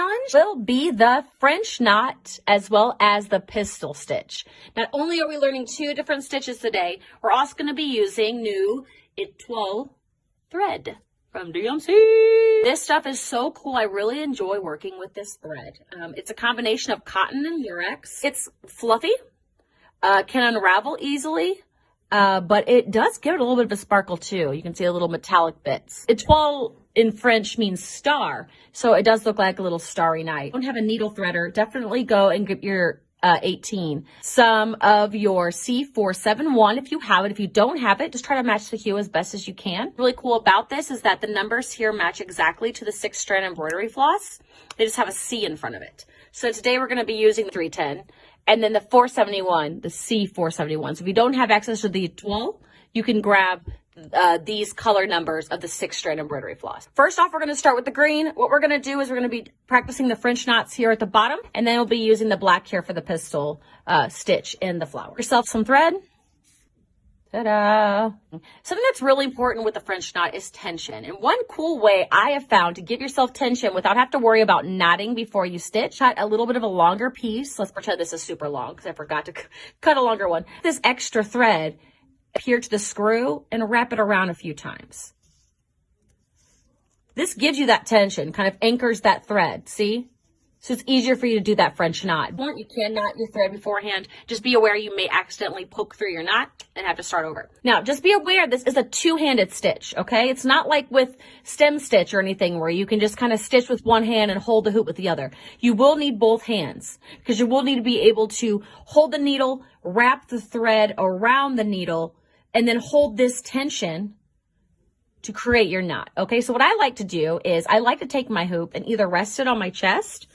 challenge will be the French knot as well as the pistol stitch. Not only are we learning 2 different stitches today, we're also going to be using new Étoile thread from DMC. This stuff is so cool. I really enjoy working with this thread. It's a combination of cotton and lurex. It's fluffy, can unravel easily, but it does give it a little bit of a sparkle too. You can see a little metallic bits. Étoile in French means star, so it does look like a little starry night. Don't have a needle threader, definitely go and get your 18. Some of your C471 if you have it. If you don't have it, just try to match the hue as best as you can. Really cool about this is that the numbers here match exactly to the 6-strand embroidery floss. They just have a C in front of it. So today we're going to be using the 310 and then the 471, the C471. So if you don't have access to the Étoile, you can grab these color numbers of the 6-strand embroidery floss. First off, we're going to start with the green. What we're going to do is we're going to be practicing the French knots here at the bottom, and then we'll be using the black here for the pistil stitch in the flower. Yourself some thread. Ta-da! Something that's really important with the French knot is tension. And one cool way I have found to give yourself tension without having to worry about knotting before you stitch, cut a little bit of a longer piece. Let's pretend this is super long because I forgot to cut a longer one. This extra thread here to the screw and wrap it around a few times. This gives you that tension, kind of anchors that thread, see? So it's easier for you to do that French knot. You can knot your thread beforehand. Just be aware you may accidentally poke through your knot and have to start over. Now, just be aware this is a 2-handed stitch, okay? It's not like with stem stitch or anything where you can just kind of stitch with one hand and hold the hoop with the other. You will need both hands because you will need to be able to hold the needle, wrap the thread around the needle, and then hold this tension to create your knot. Okay, so what I like to do is I like to take my hoop and either rest it on my chest,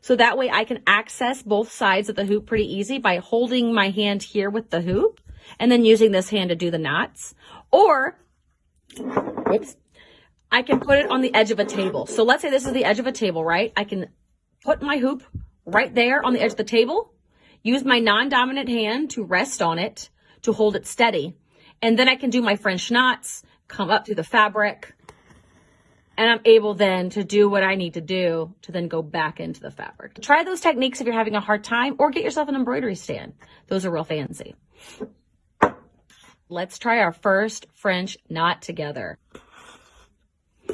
so that way I can access both sides of the hoop pretty easy by holding my hand here with the hoop and then using this hand to do the knots. Or, whoops, I can put it on the edge of a table. So let's say this is the edge of a table, right? I can put my hoop right there on the edge of the table, use my non-dominant hand to rest on it to hold it steady. And then I can do my French knots, come up through the fabric, and I'm able then to do what I need to do to then go back into the fabric. Try those techniques if you're having a hard time, or get yourself an embroidery stand. Those are real fancy. Let's try our first French knot together.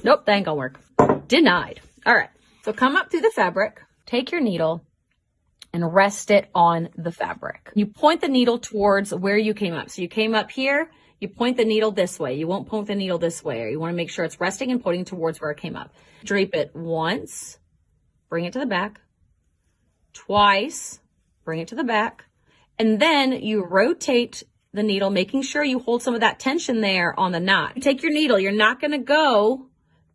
Nope, that ain't gonna work. Denied. All right, so come up through the fabric, take your needle, and rest it on the fabric. You point the needle towards where you came up. So you came up here, you point the needle this way. You won't point the needle this way, or you want to make sure it's resting and pointing towards where it came up. Drape it once, bring it to the back, twice, bring it to the back, and then you rotate the needle, making sure you hold some of that tension there on the knot. You take your needle, you're not going to go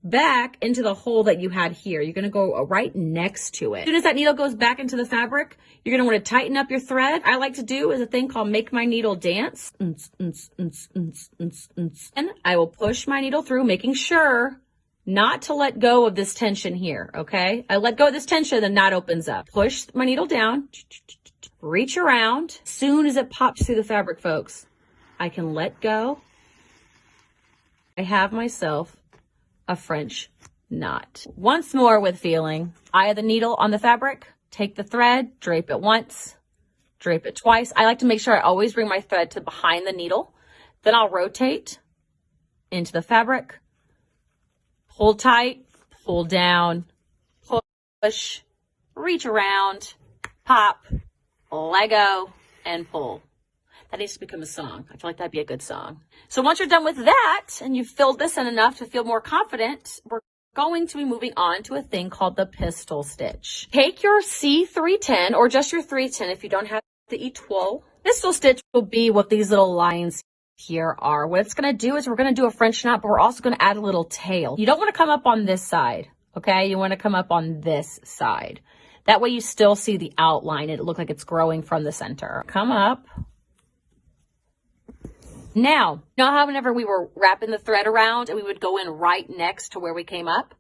back into the hole that you had here. You're going to go right next to it. As soon as that needle goes back into the fabric, you're going to want to tighten up your thread. I like to do is a thing called make my needle dance. And I will push my needle through, making sure not to let go of this tension here, okay? I let go of this tension, the knot opens up. Push my needle down, reach around. As soon as it pops through the fabric, folks, I can let go. I have myself a French knot. Once more with feeling. Eye of the needle on the fabric, take the thread, drape it once, drape it twice. I like to make sure I always bring my thread to behind the needle. Then I'll rotate into the fabric, pull tight, pull down, push, reach around, pop, let go, and pull. That needs to become a song. I feel like that'd be a good song. So once you're done with that and you've filled this in enough to feel more confident, we're going to be moving on to a thing called the Pistil Stitch. Take your C310 or just your 310 if you don't have the Étoile. Pistil Stitch will be what these little lines here are. What it's going to do is we're going to do a French knot, but we're also going to add a little tail. You don't want to come up on this side, okay? You want to come up on this side. That way you still see the outline. It looks like it's growing from the center. Come up. Now, you know how whenever we were wrapping the thread around and we would go in right next to where we came up?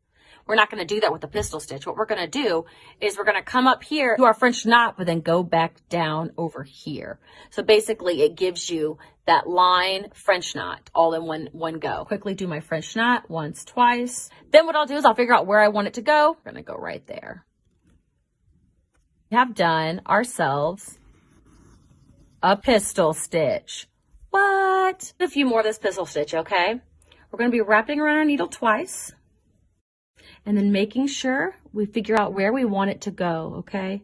We're not going to do that with the Pistil Stitch. What we're going to do is we're going to come up here, do our French knot, but then go back down over here. So basically it gives you that line French knot all in one go. Quickly do my French knot once, twice. Then what I'll do is I'll figure out where I want it to go. We're going to go right there. have done ourselves a pistol stitch. What? A few more of this pistol stitch, okay? We're going to be wrapping around our needle twice and then making sure we figure out where we want it to go, okay?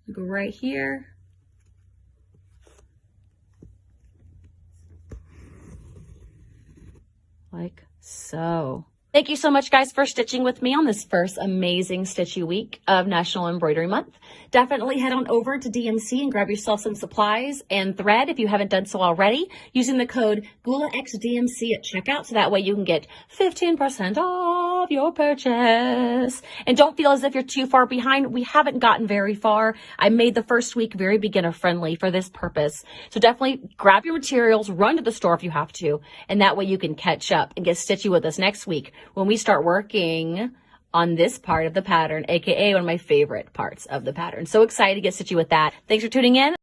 We go right here. Like so. Thank you so much, guys, for stitching with me on this first amazing stitchy week of National Embroidery Month. Definitely head on over to DMC and grab yourself some supplies and thread if you haven't done so already, using the code GULAXDMC at checkout, so that way you can get 15% off your purchase. And don't feel as if you're too far behind. We haven't gotten very far. I made the first week very beginner friendly for this purpose. So definitely grab your materials, run to the store if you have to, and that way you can catch up and get stitchy with us next week when we start working on this part of the pattern, aka one of my favorite parts of the pattern. So excited to get stitchy with that. Thanks for tuning in.